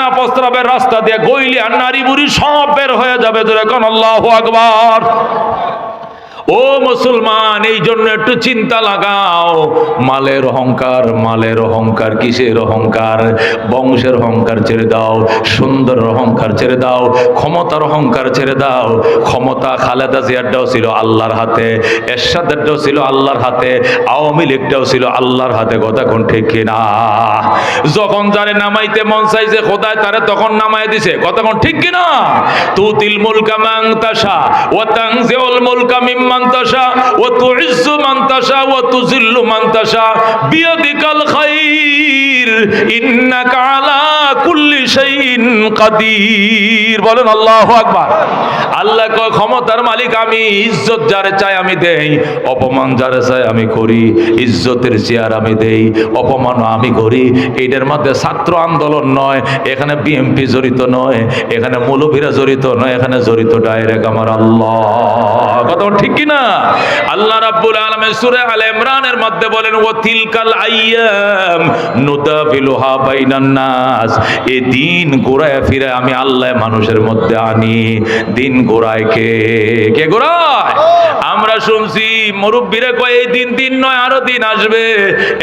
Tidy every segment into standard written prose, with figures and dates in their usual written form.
পায়খানা প্রস্রাবের রাস্তা দিয়ে গইলি আর নারী বুড়ি সব বের হয়ে যাবে। যেরকম আল্লাহু আকবার। ও মুসলমান, এই জন্য একটু চিন্তা লাগাও। মালের অহংকার, মালের অহংকার, কিসের অহংকার? বংশের অহংকার ছেড়ে দাও, সুন্দর অহংকার ছেড়ে দাও, ক্ষমতার অহংকার ছেড়ে দাও। ক্ষমতা খালেদা জিয়ারটাও ছিল আল্লাহর হাতে, এরশাদেরটাও ছিল আল্লাহর হাতে, আওয়ামী লীগটাও ছিল আল্লাহর হাতে। কথা কোন ঠিক কিনা? যখন যারে নামাইতে মন চাইছে খোদায় তারে তখন নামাই দিছে। কথা কোন ঠিক কিনা? তুতিল মুলকা মান তাশা ওয়া তানজিউল মুলকা মিম্মান তাশা ওয়া তুইজ্জু মান তাশা ওয়া তুযিল্লু মান তাশা বিয়াদিকাল খায়র ইন্নাকা আলা কুল্লি শাইইন কাদির। বলেন আল্লাহু আকবার। আল্লাহ কয় ক্ষমতার মালিক আমি, ইজ্জত যারে চাই আমি দেই, অপমান যারে চাই আমি করি। ইজ্জতের চেয়ার আমি দেই, অপমান আমি করি। এইটার মধ্যে ছাত্র আন্দোলন নয়, এখানে বিএমপি জড়িত নয়, এখানে মৌলভীরা জড়িত নয়, এখানে জড়িত ডাইরেক্ট আমার আল্লাহ। কথা ঠিক কিনা? আল্লাহ রাব্বুল আলামিন সূরা আলে ইমরানের মধ্যে বলেন ওয়া তিলকাল আইয়াম নুদাফিলুহা বাইনান নাস। এই দিন ঘোরায় ফিরে আমি আল্লাহ মানুষের মধ্যে আনি। দিন ঘোরায় কে? কে ঘোরায়? আমরা শুনছি মুরব্বীরা কয় এই দিন দিন নয়, আরো দিন আসবে।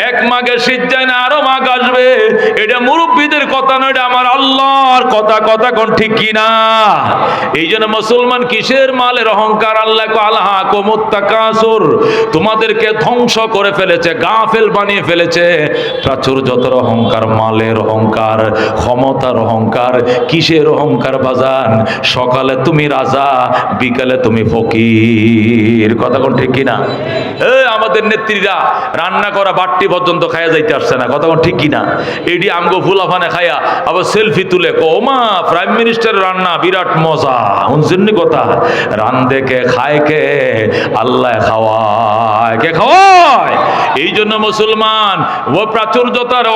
এক মাঘে শীত যায় না, আরো মাঘ আসবে। এটা মুরব্বীদের কথা নয়, এটা আমার আল্লাহর কথা। কথা কোন ঠিক কিনা? এই জন্য মুসলমান কিসের মালের অহংকার? আল্লাহ কয় আলহাকুমুত তাকাসুর, তোমাদেরকে ধ্বংস করে ফেলেছে, গাফেল বানিয়ে ফেলেছে। প্রাচুর্যতার অহংকার, মালের অহংকার, ক্ষমতার অহংকার। কিসের অহংকার বাজান? সকালে তুমি রাজা, বিকালে তুমি ফকির। কথা কোন ঠিক কিনা? আমাদের নেত্রীরা রান্না করা বাট্টি পর্যন্ত খাইয়া যাইতে আসছে না। কথা কোন ঠিক কিনা? এডি আমগো ফুলাফানে খাইয়া আবার সেলফি তুলে ওমা প্রাইম মিনিস্টার রান্না বিরাট মজা। শুনছেন কথা? রান্ধে কে, খায় কে? আল্লাহ খাওয়ায়। কে খাওয়ায়? এই জন্য মুসলমান ও প্রাচুর্যতার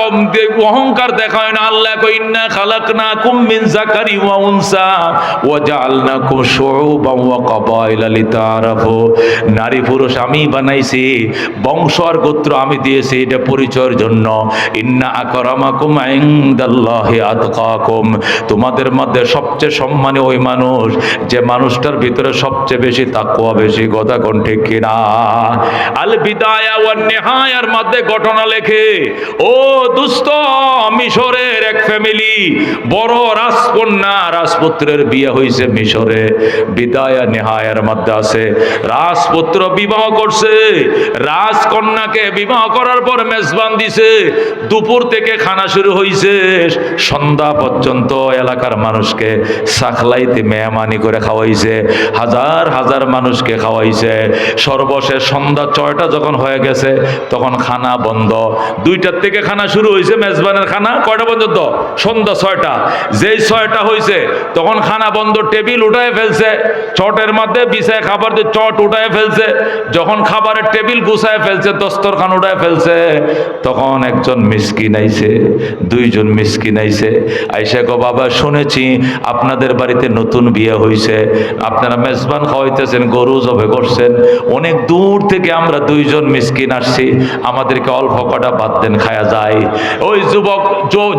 অহংকার দেখায় না। আল্লাহ কই ইন্না খালাকনাকুম মিন যাকারি ওয়া উনসা ওয়া জাআলনাকুম শুউবান ওয়া কাবাইলা লিতাআরাফু। নারী পুরুষ আমি বানাইছি, বংশ আর গোত্র আমি দিয়েছি এটা পরিচয়ের জন্য। ইন্না আকরামাকুম ইনদাল্লাহি আতকাকুম। তোমাদের মধ্যে সবচেয়ে সম্মানী ওই মানুষ যে মানুষটার ভিতরে সবচেয়ে বেশি তাকওয়া বেশি। কথা কোন ঠিক কিনা? আল বিদায়া ওয়ান নিহায়ার মধ্যে ঘটনা লেখে, ও দুস্থ মিশরের এক ফ্যামিলি, বড় রাজকন্যা রাজপুত্রের বিয়ে হয়েছে মিশরে। বিদায়া নিহায়ার মধ্যে আছে রাজপুত্র বিবাহ করছে, রাজকন্যাকে বিবাহ করার পর মেজবান দিছে। দুপুর থেকে খানা শুরু হয়েছে, সন্ধ্যা পর্যন্ত এলাকার মানুষকে সাখলাইতে মেহমানি করে খাওয়াইছে, হাজার হাজার মানুষকে খাওয়াইছে। সর্বশেষ সন্ধ্যা 6টা যখন হয়ে গেছে তখন খানা বন্ধ। 2টার থেকে খানা শুরু হয়েছে, মেজবানের খানা কয়টা পর্যন্ত? সন্ধ্যা 6টা। যেই 6টা হয়েছে তখন খানা বন্ধ, টেবিল উঠায় ফেলছে, চটের মধ্যে বিছায় খাবার দিয়ে চট উঠায় ফেলছে। যখন খাবারের টেবিল গুছায় ফেলছে, দস্তরখান উঠায় ফেলছে, তখন একজন মিসকিন আইছে, 2জন মিসকিন আইছে। আইসা গো বাবা শুনেছি আপনাদের বাড়িতে নতুন বিয়ে হয়েছে, আপনারা মেজবান খাওয়াইতেছেন, গরু জবে করছেন, অনেক দূর থেকে আমরা 2জন মিসকিন আসছি, আমাদেরকে অল্প কটা বাদ দেন, খায়া যায়। ওই যুবক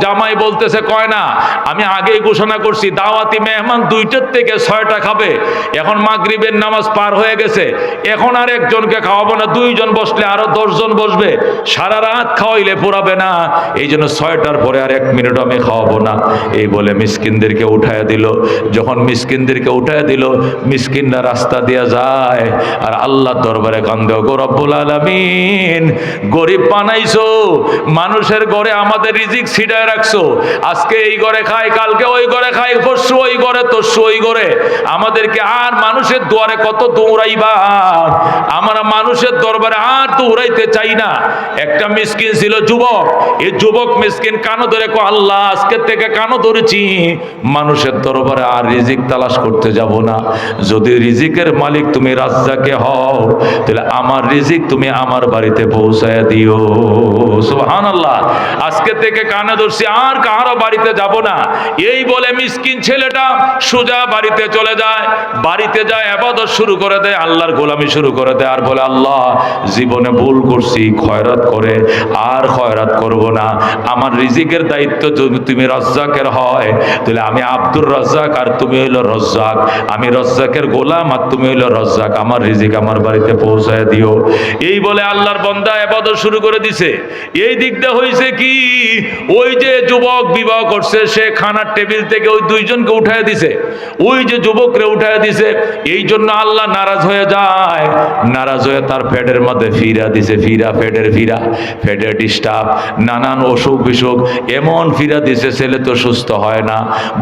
জামাই বলতেছে কয় না আমি আগেই ঘোষণা করছি দাওয়াতি মেহমান 2টার থেকে 6টা খাবে। এখন মাগরিবের নামাজ পার হয়ে গেছে, এখন আর একজনকে খাওয়াবো না, 2জন বসলে আরো 10জন বসবে, সারা রাত খাওয়াইলে পুরাবে না, এই জন্য 6টার পরে আর 1 মিনিট আমি খাওয়াবো না। এই বলে মিসকিনদেরকে উঠায় দিল। যখন মিসকিনদেরকে উঠায় দিল, মিসকিনরা রাস্তা দিয়ে যায় আর আল্লাহ দরবারে কান্দে, গো রব্বুল আলামিন গরিব বানাইছো, মানুষের ঘরে আমাদের রিজিক ছিটায় রাখছো, আজকে এই ঘরে খাই, কালকে ওই ঘরে খাই, পরশু ওই ঘরে, তরশু ওই ঘরে, আমাদেরকে আর মানুষের দুয়ারে কত দৌড়াইবা? আমরা মানুষের দরবারে আর দৌড়াইতে চাই না। একটা মিসকিন ছিল যুবক, এই যুবক মিসকিন কানো ধরে কো আল্লাহ আজকের থেকে কানো ধরেছি, মানুষের দরবারে আর রিজিক তালাশ করতে যাব না। যদি রিজিকের মালিক তুমি রাজ্জাকে হও, তাহলে আমার রিজিক তুমি আমার বাড়িতে পৌঁছায় দিও। সুবহানাল্লাহ। আজকে থেকে কানে ধরছি, আর কারো বাড়িতে যাব না। এই বলে মিসকিন ছেলেটা সোজা বাড়িতে চলে যায়, বাড়িতে যায় ইবাদত শুরু করে দেয়, আল্লাহর গোলামি শুরু করে দেয়, আর বলে আল্লাহ জীবনে ভুল করছি, খয়রাত করে আর খয়রাত করব না। আমার রিজিকের দায়িত্ব যদি তুমি রাজ্জাকের হয়, তাহলে আমি আব্দুর রাজ্জাক আর তুমি হইল রাজ্জাক, আমি রাজ্জাকের গোলাম আর তুমি হইল রাজ্জাক, আমার রিজিক আমার বাড়িতে পৌঁছায় দিও। এই বলে আল্লাহর বান্দা ইবাদত শুরু করে দিছে। এই দিকটা হয়েছে কি, ওই যে যুবক বিবাহ করছে সে খানার টেবিল থেকে ওই দুইজনকে উঠায় দিছে, ওই যে যুবকরে উঠায় দিছে। এই জন্য আল্লাহ নারাজ হয়ে যায়, নারাজ হয়ে তার পেটের মধ্যে ফিরা দিছে, পেটের ডিস্টার্ব, নানান অসুখ বিসুখ এমন ফিরা দিছে, ছেলে তো সুস্থ হয় না।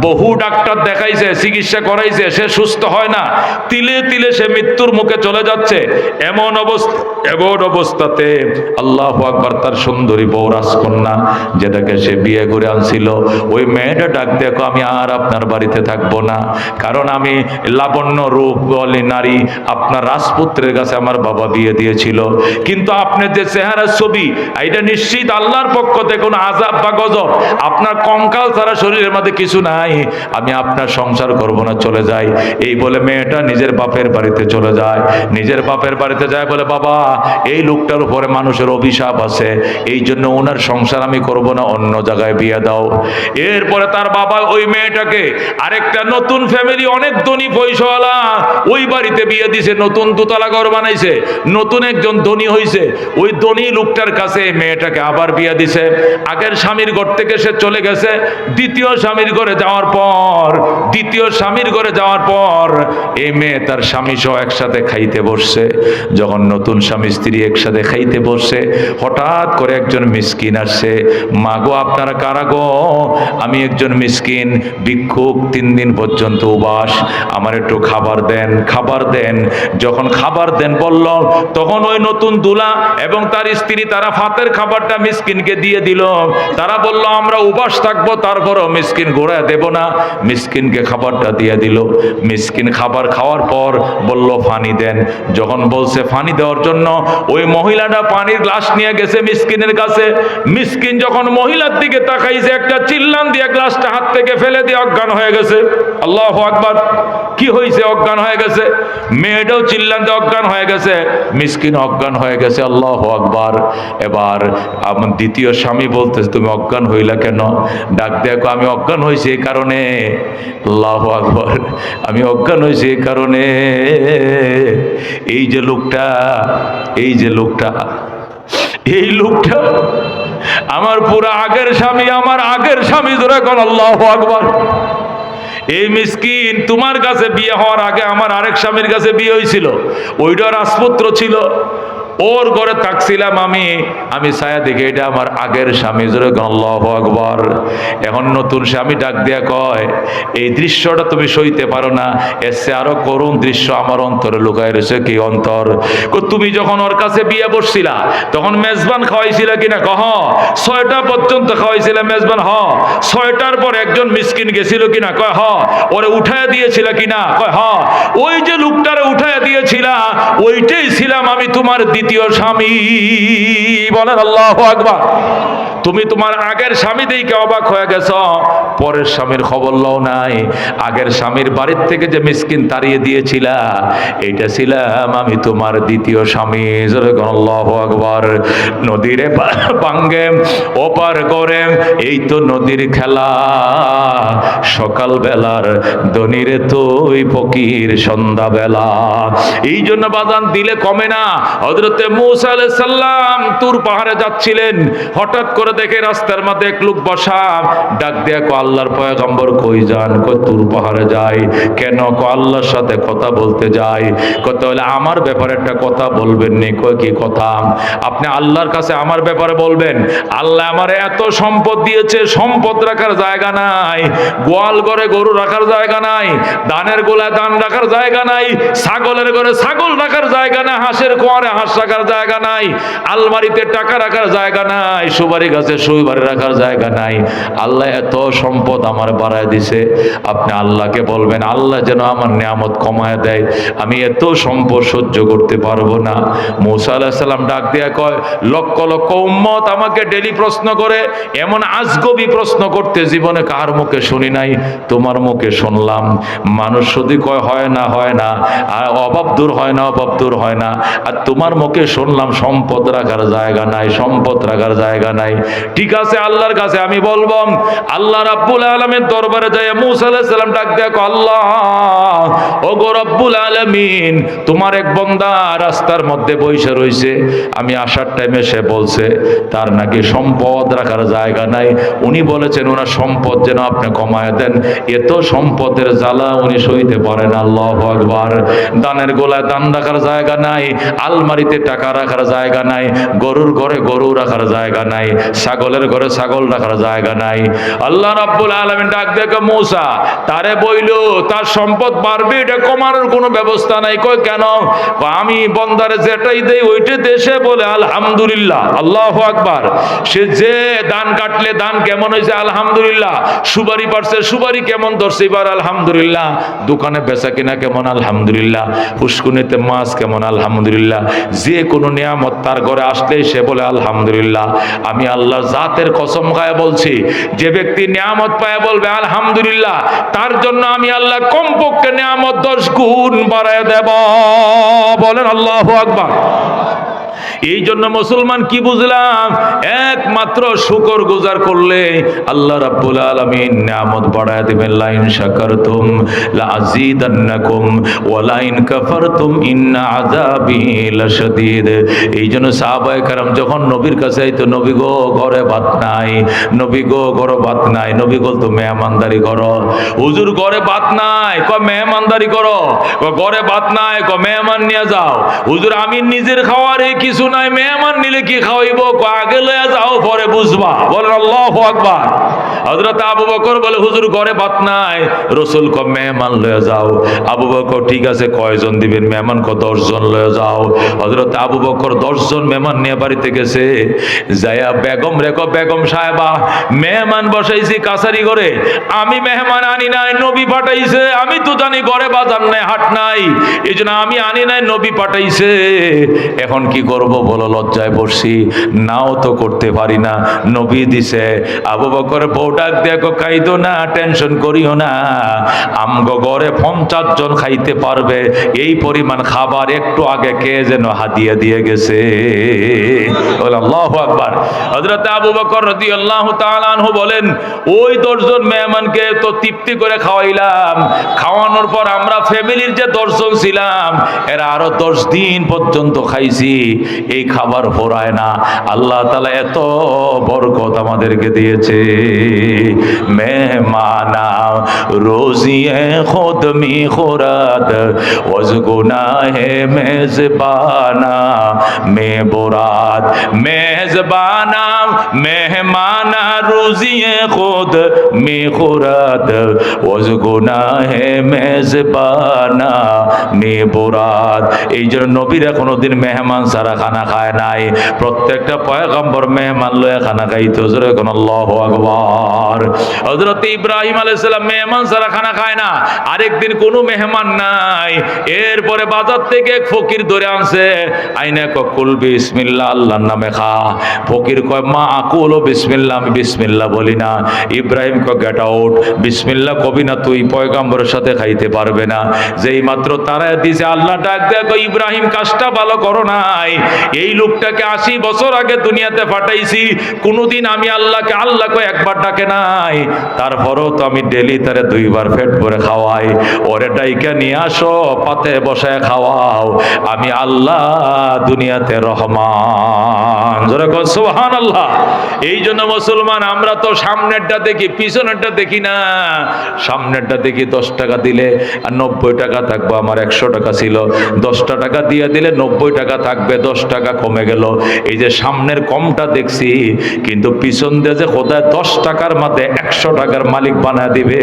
বহু ডাক্তার দেখাইছে, চিকিৎসা করাইছে, সে সুস্থ হয় না, তিলে তিলে সে মৃত্যুর মুখে চলে যাচ্ছে। এমন অবস্থাতে আল্লাহু আকবার, তার সুন্দরী বউ রাজকন্যা যেটাকে সে বিয়ে করে আনছিল, ওই মেয়েটা ডাক দেখো, আমি আর আপনার বাড়িতে থাকবো না, কারণ আমি লাবণ্য রূপ বলি নারী, আপনার রাজপুত্রের কাছে আমার বাবা বিয়ে দিয়েছিল, কিন্তু আপনার যে চেহারার ছবি, এটা নিশ্চিত আল্লাহর পক্ষ থেকে কোনো আযাব বা গজব, আপনার কঙ্কাল ছাড়া শরীরের মধ্যে কিছু নাই, আমি আপনার সংসার করব না, চলে যাই। এই বলে মেয়েটা নিজের বাপের বাড়িতে চলে যায়। নিজের বাপের বাড়িতে যায়, বলে বাবা এই লোকটার উপরে মানুষের অভিশাপ আছে, এই জন্য ওনার সংসার আমি করব না, অন্য জায়গায় বিয়ে দাও। এরপরে তার বাবা ওই মেয়েটাকে আরেকটা নতুন ফ্যামিলি, অনেক ধনী পয়সাওয়ালা, ওই বাড়িতে বিয়ে দিছে, নতুন দোতলা ঘর বানাইছে, নতুন একজন ধনী হইছে, ওই ধনী লোকটার কাছে মেয়েটাকে আবার বিয়ে দিছে। আগের স্বামীর ঘর থেকে সে চলে গেছে, দ্বিতীয় স্বামীর ঘরে যাওয়ার পর এই মেয়ে তার স্বামী সহ একসাথে খাইতে বসছে। যখন নতুন স্বামী স্ত্রী একসাথে খাইতে বসছে, হঠাৎ করে একজন মিসকিন আসছে, মা গো আপনারা কারা গো? আমি একজন মিসকিন ভিক্ষুক, 3 দিন পর্যন্ত উপাস, আমার একটু খাবার দেন। যখন খাবার দেন বলল, তখন ওই নতুন দুলা এবং তার স্ত্রী তারা ফাতের খাবারটা মিসকিনকে দিয়ে দিল। তারা বলল আমরা উপাস থাকবো, তারপরও মিসকিন ঘোরায় দেব না, মিসকিনকে খাবারটা দিয়ে দিল। মিসকিন খাবার খাওয়ার পর বলল পানি দেন। যখন বলছে পানি দেওয়ার জন্য, ওই মহিলাটা পানির গ্লাস নিয়ে গেছে মিসকিনের কাছে। মিসকিন যখন মহিলার দিকে তাকাইছে, একটা চিল্লান দিয়ে গ্লাসটা হাত থেকে ফেলে দিয়ে অজ্ঞান হয়ে গেছে। আল্লাহু আকবার। কি হয়েছে? অজ্ঞান হয়ে গেছে। মেয়েটাও চিল্লান দিয়ে অজ্ঞান হয়ে গেছে, মিসকিন অজ্ঞান হয়ে গেছে। আল্লাহু আকবার। এবার আমার দ্বিতীয় স্বামী বলতেছে তুমি অজ্ঞান হইলা কেন? ডাক দেখো, আমি অজ্ঞান হয়েছি এই কারণে, আল্লাহু আকবার, আমি অজ্ঞান হয়েছি এই কারণে, এই যে লোকটা আমার পুরা আগের স্বামী জোরে কোন আল্লাহু আকবার। এই মিসকিন তোমার কাছে বিয়ে হওয়ার আগে আমার আরেক স্বামীর কাছে বিয়ে হয়েছিল, ওইটা রাজপুত্র ছিল, ওর ঘরে থাকছিলাম আমি ছায়া দেখে এটা আমার আগের স্বামী জোরে আল্লাহু আকবার। এখন নতুন স্বামী ডাক দিয়া কয় এই দৃশ্যটা তুমি সইতে পারো না, এসে আরো করুণ দৃশ্য আমার অন্তরে লুকায় রয়েছে। কি অন্তর? তুমি যখন ওর কাছে বিয়ে বসছিলা তখন মেজবান খাওয়াইছিলা কিনা? কহ 6টা পর্যন্ত খাওয়াইছিলা মেজবান? হ। 6টার পর একজন মিসকিন গেছিল কিনা? কয় হ। ওরে উঠায় দিয়েছিলা কিনা? কয় হ। ওই যে লোকটারে উঠায় দিয়েছিলা, ওইটাই ছিলাম আমি তোমার দ্বিতীয় স্বামী। বলেন আল্লাহু আকবার। তুমি তোমার আগের স্বামী দেখে অবাক হয়ে গেছ, পরের স্বামীর খবর লও নাই। আগের স্বামীর বাড়ির থেকে যে মিসকিন তাড়িয়ে দিয়েছিলা, এইটা ছিলাম আমি তোমার দ্বিতীয় স্বামী। আল্লাহু আকবার। নদীরে ভাঙ্গে ওপার করে, এই তো নদীর খেলা, সকাল বেলার দনিরে তুই ফকির সন্ধ্যা বেলা। এই জন্য বাজান দিলে কমে না। হযরতে মূসা আলাইহিস সালাম তুর পাহাড়ে যাচ্ছিলেন, হঠাৎ করে দেখে রাস্তার মধ্যে এক লোক বসা। ডাক দিয়া কো আল্লাহর পয়গম্বর কই যান? কই তুর পাহাড়ে যাই। কেন? কো আল্লাহর সাথে কথা বলতে যাই। কত হলে আমার ব্যাপারে একটা কথা বলবেন নি? কই কি কথা? আপনি আল্লাহর কাছে আমার ব্যাপারে বলবেন। আল্লাহ আমার এত সম্পদ দিয়েছে, সম্পদ রাখার জায়গা নাই, গোয়াল ঘরে গরু রাখার জায়গা নাই, ধানের গোলায় ধান রাখার জায়গা নাই, ছাগলের ঘরে ছাগল রাখার জায়গা নাই, হাঁসের কোয়ারে হাঁস রাখার জায়গা নাই, আলমারিতে টাকা রাখার জায়গা নাই, সুপারি গাছে সুপারি রাখার জায়গা নাই। আল্লাহ এত সম্পদ আমার বাড়ায় দিছে। আপনি আল্লাহকে বলবেন আল্লাহ যেন আমার নিয়ামত কমায় দেয়, আমি এত সম্পদ সহ্য করতে পারবো না। মূসা আলাইহিস সালাম ডাক দিয়া কয় লক্ষ লক্ষ উম্মত আমাকে ডেলি প্রশ্ন করে, এমন আজগবি প্রশ্ন করতে জীবনে কার মুখে শুনি নাই। তোমার মুখে শুনলাম মানুষ শুধু কয় হয় না আর অভাব দূর হয় না, অভাব দূর হয় না, আর তোমার মুখে শুনলাম সম্পদ রাখার জায়গা নাই, সম্পদ রাখার জায়গা নাই। ঠিক আছে, আল্লাহর কাছে আমি বলবো, আল্লাহ রাব্বুল আলামিন দরবারে যায় মূসা আলাইহিস সালাম ডাক দেখো, আল্লাহ ও গো রব্বুল আলামিন, তোমার এক বান্দা রাস্তার মধ্যে বসে রইছে, আমি আসার টাইমে সে বলছে তার নাকি সম্পদ রাখার জায়গা নাই, উনি বলেছেন ওনার সম্পদ যেন আপনি কমায় দেন, এত সম্পদের জ্বালা উনি সইতে পারেন। আল্লাহু আকবার। দানের গোলায় দান রাখার জায়গা নাই, আলমারিতে টাকা রাখার জায়গা নাই, গরুর ঘরে গরু রাখার জায়গা নাই, ছাগলের ঘরে ছাগল রাখার জায়গা নাই। আল্লাহ রাব্বুল আলামিন ডাক দেখো মূসা, তারে বইলো তার সম্পদ বাড়বে, এটা কমানোর কোনো ব্যবস্থা নাই। কই কেন? আমি বন্দারে যেটাই দেই ওইটা দেশে বলে আলহামদুলিল্লাহ। আল্লাহু আকবার। সে যে দান কাটলে দান কেমন হয়েছে আলহামদুলিল্লাহ, সুপারি পারছে সুপারি কেমন ধরছে এবার আলহামদুলিল্লাহ, দোকানে বেচা কিনা কেমন আলহামদুলিল্লাহ, পুষ্কুনিতে মাছ কেমন আলহামদুলিল্লাহ, যে কোনো নিয়ামত তার ঘরে আসলেই সে বলে আলহামদুলিল্লাহ। আমি আল্লাহর জাতের কসম খায় বলছি, যে ব্যক্তি নিয়ামত পায় বলবে আলহামদুলিল্লাহ, তার জন্য আমি আল্লাহ কমপক্ষে নিয়ামত 10 গুণ বাড়ায় দেব। বলেন আল্লাহু আকবার। এই জন্য মুসলমান কি বুঝলাম, একমাত্র শুকর গুজার করলে আল্লাহ রাব্বুল আলামিন নিয়ামত বাড়ায় দিবেন। লা ইন শাকারতুম লা আযীদান্নাকুম ওয়া লা ইন কাফারতুম ইন্না আযাবি লাশাদীদ। এই জন্য সাহাবায়ে কেরাম যখন নবীর কাছে আইতো, নবী গো ঘরে ভাত নাই, নবী গো ঘরে ভাত নাই, নবী বলতো মেহমানদারি করো। হুজুর ঘরে ভাত নাই, কয় মেহমানদারি করো। ঘরে ভাত নাই, কয় মেহমান নিয়ে যাও। হুজুর আমি নিজের খাওয়ারে কিছু নাই, মেহমান নিলে কি খাওয়াইব? আগে লয়ে যাও পরে বুঝবা। বলেন আল্লাহু আকবার। হযরত আবু বকর বলে হুজুর ঘরে ভাত নাই, রাসূল কয় মেহমান লয়ে যাও। আবু বকর ঠিক আছে কয়জন দিবেন? মেহমান কয় 10 জন লয়ে যাও। হযরত আবু বকর 10 জন মেহমান নিয়ে বাড়িতে গেছে, যায়া বেগম রেখো, বেগম সাহেবা মেহমান বসাইছি কাছারি ঘরে, আমি মেহমান আনি নাই, নবী পাঠাইছে। আমি তো জানি ঘরে বাজার নাই, হাট নাই, এই জন্য আমি আনি নাই, নবী পাঠাইছে। এখন কি করব বলো? লজ্জায় পড়ছি, নাও তো করতে পারি না, নবী দিছে। আবু বকর বউ ডাক দেখো, খাইতো না, টেনশন করিও না, আমগো ঘরে 50 জন খাইতে পারবে এই পরিমাণ খাবার একটু আগে কে যেন হাদিয়া দিয়ে গেছে। আল্লাহু আকবার। হযরত আবু বকর রাদিয়াল্লাহু তাআলা আনহু বলেন, ওই 10 জন মেহমানকে তো তৃপ্তি করে খাওয়াইলাম, খাওয়ানোর পর আমরা ফ্যামিলির যে 10 জন ছিলাম এরা আরো 10 দিন পর্যন্ত খাইছি, এই খাবার ভরায় না। আল্লাহ তাআলা এত বরকত আমাদেরকে দিয়েছে। মেহমানা রোজিয়ে খুদ মি খুরাত ওয়াজ গুনাহে মেজবানা মে বুরাত। মেজবানা মেহমানা রোজিয়ে খুদ মি খুরাত ওয়াজ গুনাহে মেজবানা মে বুরাত। এই জন্য নবীরা কোনোদিন মেহমান ছাড়া খানা খায় নাই, প্রত্যেকটা পয়গম্বর মেহমান লয়ে খানা খাইতো। জোরে কোন আল্লাহু আকবার। হযরত ইব্রাহিম আলাইহিস সালাম মেহমান ছাড়া খানা খায় না। আরেকদিন কোনো মেহমান নাই, এরপরে বাজার থেকে এক ফকির ধরে আনছে, আইনা কয় কুল বিসমিল্লাহ, আল্লাহর নামে খা। ফকির কয় মা আকুল বিসমিল্লাহ, আমি বিসমিল্লাহ বলি না। ইব্রাহিম কয় গেট আউট, বিসমিল্লাহ কবি না তুই, পয়গম্বরের সাথে খাইতে পারবে না। যেই মাত্র তারা দিছে, আল্লাহ ডাক দেখো ইব্রাহিম কাজটা ভালো করো নাই, এই লোকটাকে 80 বছর আগে দুনিয়াতে পাঠাইছি, কোনোদিন আমি আল্লাহকে আল্লাহ কয় একবার ডাকে নাই, তারপরও তো আমি ডেলি তারে 2 বার পেট ভরে খাওয়াই। ওরে ডাইকা নিয়ে আসো, পাতে বসায় খাওয়াও, আমি আল্লাহ দুনিয়াতে রহমান। জোরে কও সুবহানাল্লাহ। এই জন্য মুসলমান আমরা তো সামনেরটা দেখি, পিছনেরটা দেখি না। সামনেরটা দেখি 10 টাকা দিলে আর 90 টাকা থাকবো, আমার 100 টাকা ছিল, 10 টাকা দিয়ে দিলে 90 টাকা থাকবে, 10 টাকা কমে গেল। এই যে সামনের কমটা দেখছি, কিন্তু পিছন দিয়ে যে খোদা 10 টাকার মধ্যে 100 টাকার মালিক বানা দিবে,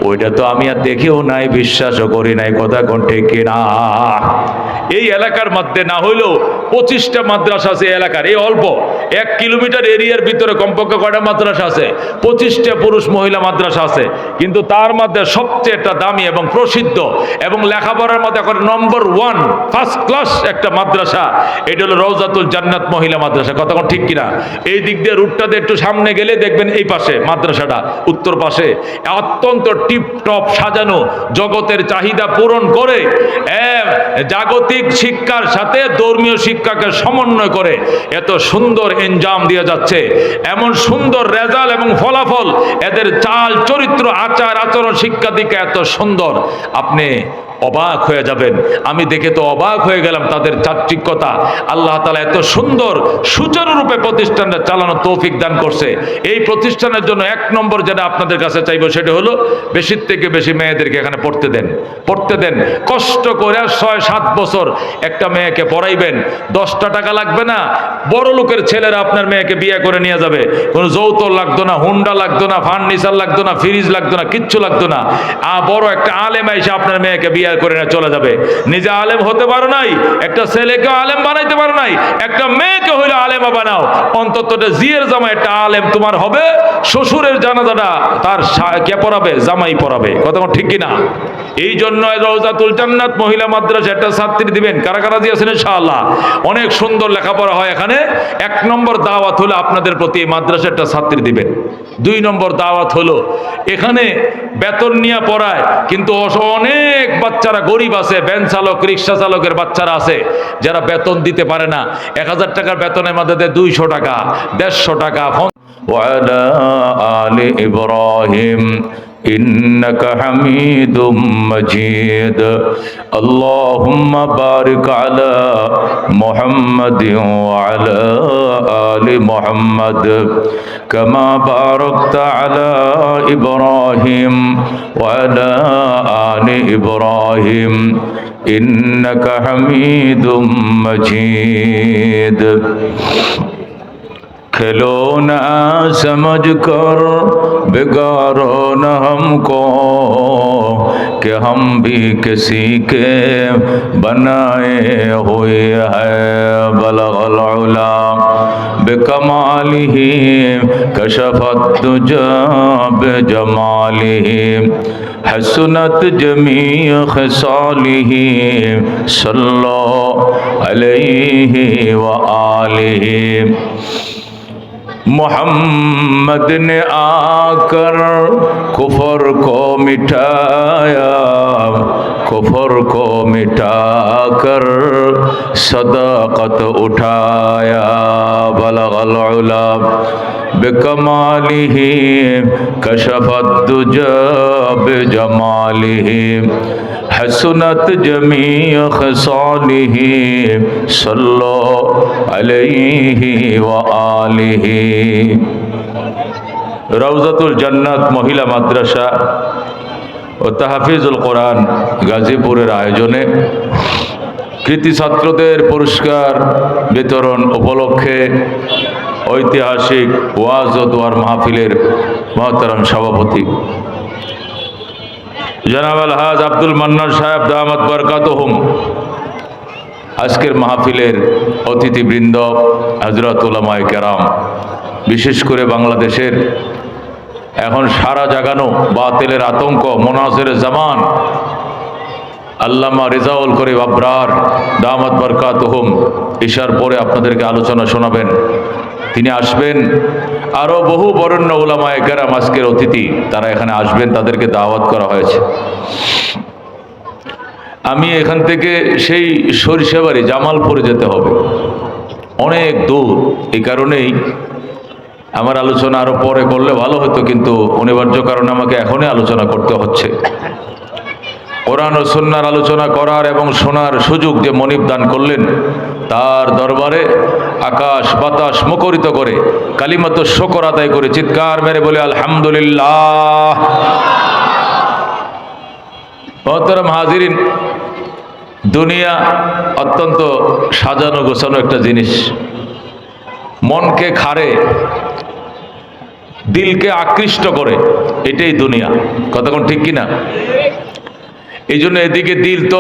ওইটা তো আমি আর দেখেও নাই, বিশ্বাসও করি নাই। কথা কোন ঠিক কিনা? এই এলাকার মধ্যে না হইলেও 25টা মাদ্রাসা আছে এলাকার, এই অল্প 1 কিলোমিটার এরিয়ার ভিতরে কমপক্ষে কয়টা মাদ্রাসা আছে? 25টা পুরুষ মহিলা মাদ্রাসা আছে। কিন্তু তার মধ্যে সবচেয়ে একটা দামি এবং প্রসিদ্ধ এবং লেখাপড়ার মধ্যে এখন নম্বর 1 ফার্স্ট ক্লাস একটা মাদ্রাসা, এটা হলো রওজাতুল জান্নাত মহিলা মাদ্রাসা। কথা কোন ঠিক কিনা? এই দিক দিয়ে রুটটাতে একটু সামনে গেলে দেখবেন এই পাশে মাদ্রাসাটা, উত্তর পাশে এত অত্যন্ত টিপটপ সাজানো, জগতের চাহিদা পূরণ করে জাগতিক শিক্ষার সাথে ধর্মীয় শিক্ষাকে সমন্বয় করে এত সুন্দর এনজাম দিয়ে যাচ্ছে, এমন সুন্দর রেজাল্ট এবং ফলাফল, এদের চাল চরিত্র আচার আচরণ শিক্ষা দীক্ষা এত সুন্দর, আপনি অবাক হয়ে যাবেন। আমি দেখে তো অবাক হয়ে গেলাম তাদের চারিত্রিকতা। আল্লাহ তাআলা এত সুন্দর সুচারুরূপে প্রতিষ্ঠানটা চালানোর তৌফিক দান করছে। এই প্রতিষ্ঠানের জন্য এক নম্বর যেটা আপনাদের কাছে চাইবো সেটা হলো বেশির থেকে বেশি মেয়েদেরকে এখানে পড়তে দেন। কষ্ট করে 6-7 বছর একটা মেয়েকে পড়াইবেন, 10টা টাকা লাগবে না। বড় লোকের ছেলেরা আপনার মেয়েকে বিয়ে করে নিয়ে যাবে, কোনো যৌতুক লাগতো না, হুন্ডা লাগতো না, ফার্নিচার লাগতো না, ফ্রিজ লাগতো না, কিচ্ছু লাগতো না। বড় একটা আলেম এসে আপনার মেয়েকে বিয়ে করে নিয়ে চলে যাবে। নিজে আলেম হতে পারো নাই, একটা ছেলেকে আলেম বানাইতে পারো নাই, একটা মেয়েকে হইলে আলেমা বানাও। অন্তত জিয়ের জামাই একটা আলেম তোমার হবে, শ্বশুরের জানাজাটা তার কে পড়াবে? জামাই পড়াবে। কথা ঠিক কিনা? এই জন্য রওজাতুল জান্নাত মহিলা মাদ্রাসা একটা ছাত্রী দিবেন। কারা কারা দিয়েছেন? ইনশাআল্লাহ অনেক সুন্দর লেখাপড়া হয় এখানে। 1 নম্বর দাওয়াত হলো আপনাদের প্রতি এই মাদ্রাসা একটা ছাত্রী দিবেন। 2 নম্বর দাওয়াত হলো এখানে বেতন নিয়ে পড়ায়, কিন্তু অনেক বাচ্চারা গরিব আছে, ভ্যান চালক রিক্সা চালকের বাচ্চারা আছে যারা বেতন দিতে পারে না। 1000 টাকার বেতনের মধ্যে 200 টাকা 150 টাকা। ওয়ালা আলি ইব্রাহিম إنك حميد مجيد اللهم بارك على محمد وعلى آل محمد كما باركت على إبراهيم وعلى آل إبراهيم إنك حميد مجيد खिलौना समझ कर बिगाड़ो न हमको कि हम भी किसी के बनाए हुए हैं बलगल उला बिकमालिही कशफत दुजा बिजमालिही हसनत जमी खसालिही सल्लो अलैहि व आलिही मोहम्मद ने आकर कुफर को मिटाया, कुफर को मिटाकर सदाकत उठाया बलगल उला बिकमालिही कशफत दुजा बिजमालिही हसनत जमी खसालिही सल्लो अलैहि व आलिही। रौजातुल जन्नत महिला माद्रासा ও তাহফিজুল কোরআন গাজীপুরের আয়োজনে কৃতি ছাত্রদের পুরস্কার বিতরণ উপলক্ষে ঐতিহাসিক ওয়াজ ও দোয়ার মাহফিলের মহতারাম সভাপতি জনাব আলহাজ আব্দুল মান্নান সাহেব দামাত বরকাতুহুম, আজকের মাহফিলের অতিথিবৃন্দ, হযরত উলামায়ে কেরাম, বিশেষ করে বাংলাদেশের এখন সারা জাগানো বাতিলের আতঙ্ক মুনাজির জামান আল্লামা রেজাউল করিম আবরার দামাত বরকাতুহুম ইশার পরে আপনাদেরকে আলোচনা শোনাবেন। তিনি আসবেন। আরো বহু বরেণ্য উলামায়ে কেরাম আজকের অতিথি, তারা এখানে আসবেন, তাদেরকে দাওয়াত করা হয়েছে। আমি এখান থেকে সেই সরিষাবাড়ি জামালপুরে যেতে হবে, অনেক দূর। এই কারণেই আমার আলোচনা আরো পরে করলে ভালো হতো, কিন্তু অনিবার্য কারণে আমাকে এখনই আলোচনা করতে হচ্ছে। কোরআন ও সুন্নাহর আলোচনা করার এবং শোনার সুযোগ যে মনিব দান করলেন, তার দরবারে আকাশ বাতাস মুখরিত করে কালিমাত শুকর আদায় করে চিৎকার মেরে বলে আলহামদুলিল্লাহ। মুহতারাম হাজিরিন, দুনিয়া অত্যন্ত সাজানো গোছানো একটা জিনিস, মনকে খাড়ে, দিলকে আকৃষ্ট করে, এটাই দুনিয়া। কতক্ষণ ঠিক কিনা? এই জন্য এদিকে দিল তো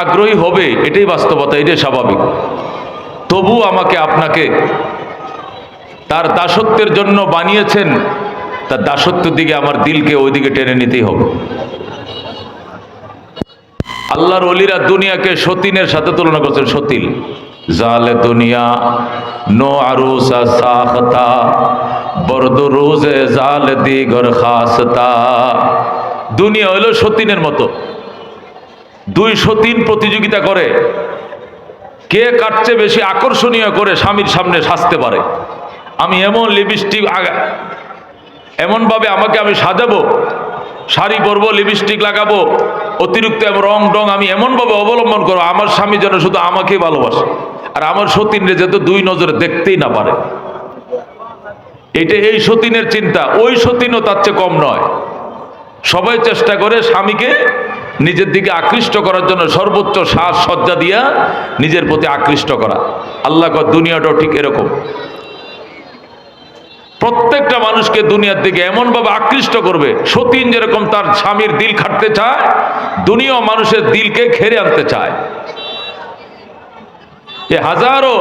আগ্রহী হবে, এটাই বাস্তবতা, এটাই স্বাভাবিক। তবু আমাকে আপনাকে তার দাসত্বের জন্য বানিয়েছেন, তার দাসত্বের দিকে আমার দিলকে ওইদিকে টেনে নিতেই হবে। আল্লাহর ওলিরা দুনিয়াকে সতীনের সাথে তুলনা করছেন। সতিল জালে দুনিয়া নো আরুসা সাখতা বরদ রোজে জাল দিগর খাসতা। দুনিয়া হইল সতীনের মতো, দুই সতীন প্রতিযোগিতা করে কে কাটছে বেশি আকর্ষণীয় করে স্বামীর সামনে সাজতে পারে। আমি এমন লিপস্টিক এমনভাবে আমাকে আমি সাজাবো, শাড়ি পরবো, লিপস্টিক লাগাবো, অতিরিক্ত রং টং আমি এমনভাবে অবলম্বন করবো আমার স্বামী যেন শুধু আমাকেই ভালোবাসে, আর আমার সতীনরে যাতে দুই নজরে দেখতেই না পারে। এই সতীনের চিন্তা। ওই সতীনও তার চেয়ে কম নয়। সবাই চেষ্টা করে স্বামীকে নিজের দিকে আকৃষ্ট করার জন্য সর্বোচ্চ সাজসজ্জা দিয়া নিজের প্রতি আকৃষ্ট করা। আল্লাহ কয় দুনিয়াটাও ঠিক এরকম। প্রত্যেকটা মানুষকে দুনিয়ার দিকে এমনভাবে আকৃষ্ট করবে, সতীন যেরকম তার স্বামীর দিল খাটতে চায়, দুনিয়াও মানুষের দিলকে ঘেরে আনতে চায়। এ হাজারো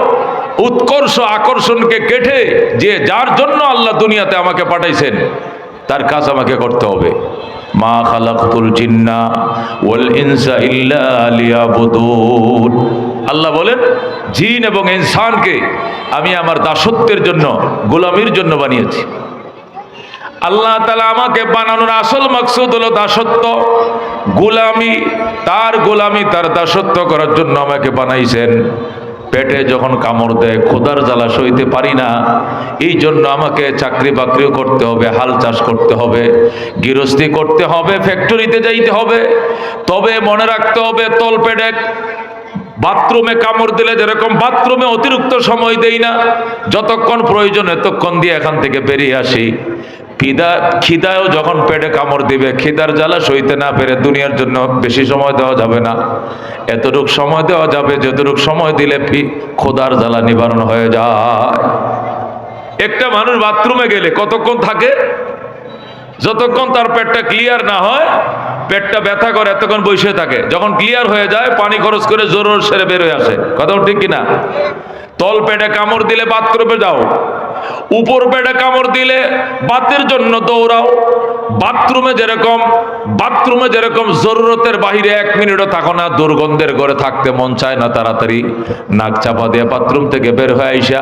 উৎকর্ষ আকর্ষণকে কেটে যে যার জন্য আল্লাহ দুনিয়াতে আমাকে পাঠাইছেন তার কাজ আমাকে করতে হবে। মা খালাকতুল জিন্না ওয়াল ইনসা ইল্লা লিয়াবুদুন। আল্লাহ বলেন জিন এবং ইনসানকে আমি আমার দাসত্বের জন্য, গোলামির জন্য বানিয়েছি। আল্লাহ তাআলা আমাকে বানানোর আসল মাকসুদ হলো দাসত্ব, গোলামি। তার গোলামি, তার দাসত্ব করার জন্য আমাকে বানাইছেন। পেটে যখন কামড় দেয় ক্ষুধার জ্বালা সইতে পারি না, এই জন্য আমাকে চাকরি বাকরিও করতে হবে, হাল চাষ করতে হবে, গৃহস্থী করতে হবে, ফ্যাক্টরিতে যাইতে হবে। তবে মনে রাখতে হবে তলপেটে বাথরুমে কামড় দিলে যেরকম বাথরুমে অতিরিক্ত সময় দেই না, যতক্ষণ প্রয়োজন এতক্ষণ দিয়ে এখান থেকে বেরিয়ে আসি। খিদায়ও যখন পেটে কামড় দিবে, খিদার জ্বালা সইতে না পেরে দুনিয়ার জন্য বেশি সময় দেওয়া যাবে না, এতটুক সময় দেওয়া যাবে যতটুক সময় দিলে ক্ষুধার জ্বালা নিবারণ হয়ে যায়। একটা মানুষ বাথরুমে গেলে কতক্ষণ থাকে? যতক্ষণ তার পেটটা ক্লিয়ার না হয়, পেটটা ব্যথা করে এতক্ষণ বসে থাকে। যখন ক্লিয়ার হয়ে যায় পানি খরচ করে জোর সেরে বের হয়ে আসে। কথা ঠিক কিনা? তল পেটে কামড় দিলে বাথরুমে যাও, উপর পেটে কামড় দিলে বাতের জন্য দৌড়াও। বাথরুমে যেরকম জরুরতের বাহিরে 1 মিনিটও থাকো না, দুর্গন্ধের ঘরে থাকতে মন চায় না, তাড়াতাড়ি নাক চাপা দিয়ে বাথরুম থেকে বের হয়ে আইসা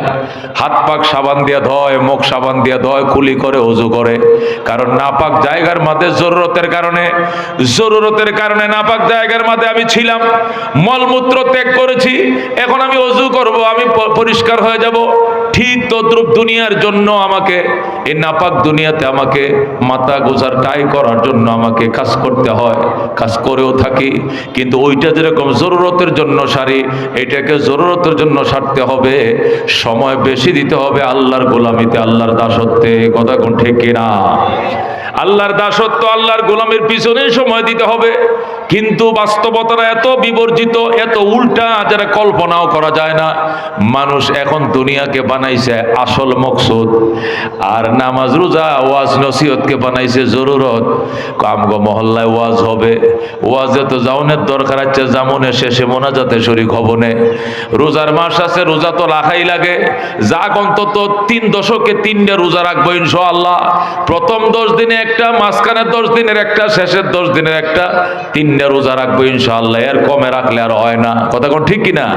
হাত পাক সাবান দিয়ে ধয়, মুখ সাবান দিয়ে ধয়, কুলি করে, ওযু করে। কারণ নাপাক জায়গার মধ্যে জরুরতের কারণে নাপাক জায়গার মধ্যে আমি ছিলাম, মলমূত্র ত্যাগ করেছি, এখন আমি ওযু করব, আমি পরিষ্কার হয়ে যাব। ঠিক তদ্রুপ দুনিয়ার জন্য আমাকে, এই নাপাক দুনিয়াতে আমাকে মাথা গোজার টাই করার জন্য আমাকে কাজ করতে হয়, কাজ করেও থাকি। কিন্তু ওইটা যেরকম জরুরতের জন্য সারি, এটাকে জরুরতের জন্য সারতে হবে, সময় বেশি দিতে হবে আল্লাহর গোলামিতে, আল্লাহর দাসত্বে। কথা কোন ঠিক কিনা? আল্লাহর দাসত্ব, আল্লাহর গোলামের পিছনে সময় দিতে হবে। কিন্তু বাস্তবতারা এত বিবর্জিত, এত উল্টা, যারা কল্পনাও করা যায় না। মানুষ এখন দুনিয়াকে বানাইছে আসল মকসুদ, আর নামাজ রোজা ওয়াজ নসিহতকে বানাইছে জরুরত। আমগো মহল্লায় ওয়াজ হবে, ওয়াজে তো যাওনের দরকার আছে, জামনে শেষে মোনাজাতে শরীক হবনে। রোজার মাস আছে, রোজা তো রাখাই লাগে। যাক অন্তত 3 দশকে 3টা রোজা রাখবো ইনশাআল্লাহ। প্রথম 10 দিনে একটা, মাঝখানের 10 দিনের একটা, শেষের 10 দিনের একটা, 3টা রোজা রাখবো ইনশাআল্লাহ। এর কমে রাখলে আর হয় না। কথা কোন ঠিক কিনা?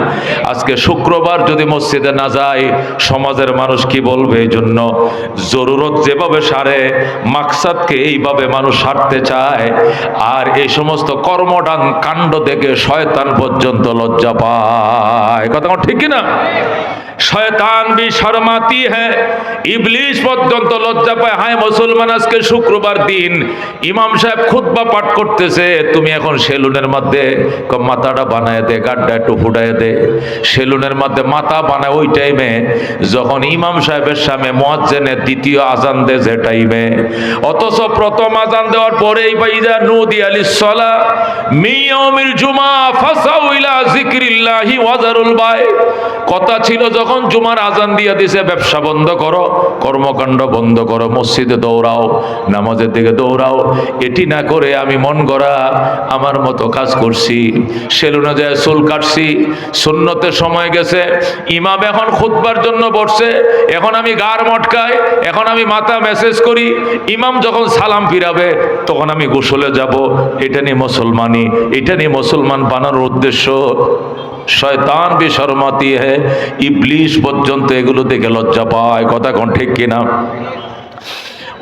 আজকে শুক্রবার যদি মসজিদে না যায়, সমাজের মানুষ কি বলবে? এই জন্য জরুরত যেভাবে সারে, মাকসাদকে এইভাবে মানুষ সারতে চায়। আর এই সমস্ত কর্মডান কাণ্ড দেখে শয়তান পর্যন্ত লজ্জা পায়। কথা কোন ঠিক কিনা? শয়তান भी शर्माती है, ইবলিস পর্যন্ত লজ্জা পায়। হায় মুসলমান, আজকে শুক্রবার দিন, ইমাম সাহেব খুতবা পাঠ করতেছে, তুমি এখন সেলুনের মধ্যে মাথাটা বানায় দে, গাড্ডা একটু ফুটায় দে। সেলুনের মধ্যে মাথা বানায় ওই টাইমে যখন ইমাম সাহেবের সামনে মুয়াজ্জিনের দ্বিতীয় আজান দেয়, যে টাইমে। অথচ প্রথম আজান দেওয়ার পরেই বাইদা নুদি আলিস সালা মিন ইয়াউমিল জুমা ফাসাউ ইলা যিকরিল্লাহি ওয়াজারুল বাই। কথা ছিল যখন জুমার আজান দিয়ে দিছে, ব্যবসা বন্ধ করো, কর্মকাণ্ড বন্ধ করো, মসজিদে দৌড়াও, নামাজের দিকে দৌড়াও। এটি না করে আমি মন গড়া আমার মতো কাজ করছি, সেলুনে যায় চুল কাটছি, সুন্নতের সময় গেছে, ইমাম এখন খুতবার জন্য বসছে, এখন আমি গার মটকাই, এখন আমি মাথা মেসেজ করি, ইমাম যখন সালাম ফিরাবে তখন আমি গোসলে যাব। এটা নিয়ে মুসলমানি, এটা নিয়ে মুসলমান বানানোর উদ্দেশ্য। শয়তান भी शर्माती है, ইবলিস পর্যন্ত এগুলো দেখে লজ্জা পায়। কথা কোন ঠিক কিনা?